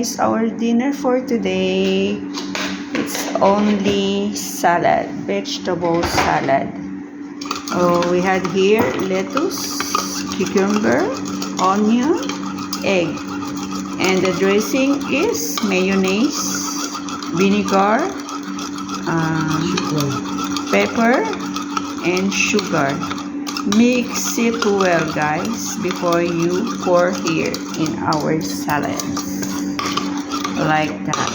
guys, our dinner for today. It's only salad, vegetable salad. Oh, we had here lettuce, cucumber, onion, egg. And the dressing is mayonnaise, vinegar, pepper, and sugar. Mix it well, guys, before you pour here in our salad. Like that.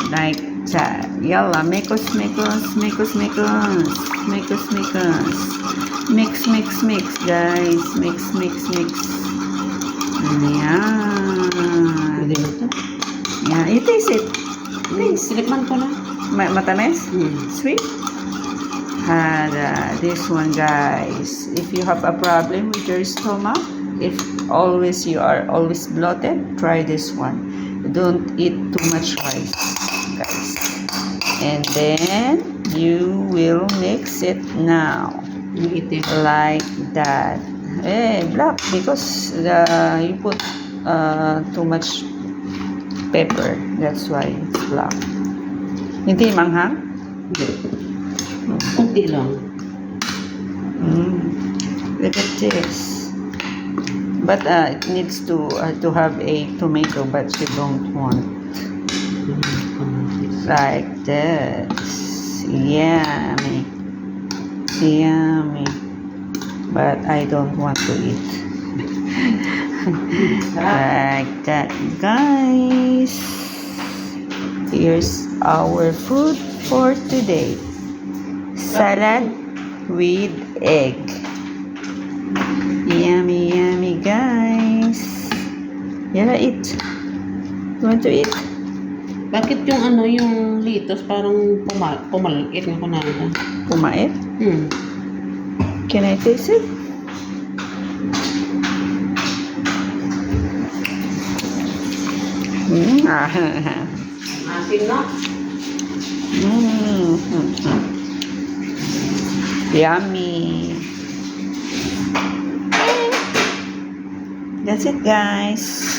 Like that. Yalla, mix. Mix, guys. Mix. Ayan. Pwede ba ito? Yan, you taste it. Taste. Silikman ko na. Matamis? Sweet? And this one, guys, if you have a problem with your stomach, if you are always bloated, try this one. Don't eat too much rice, guys. And then you will mix it now like that. Black because you put too much pepper, that's why it's black. Hindi manghang? Hindi. Kunti lang. Look at this. But it needs to have a tomato, but you don't want. Like this. Yummy. But I don't want to eat. Like that, guys. Here's our food for today. Salad with egg. Yummy, guys. Yalla, eat. You want to eat? Bakit yung litos parang pumaliit nga kunana? Pumait? Can I taste it? Asin na. Yummy. That's it, guys.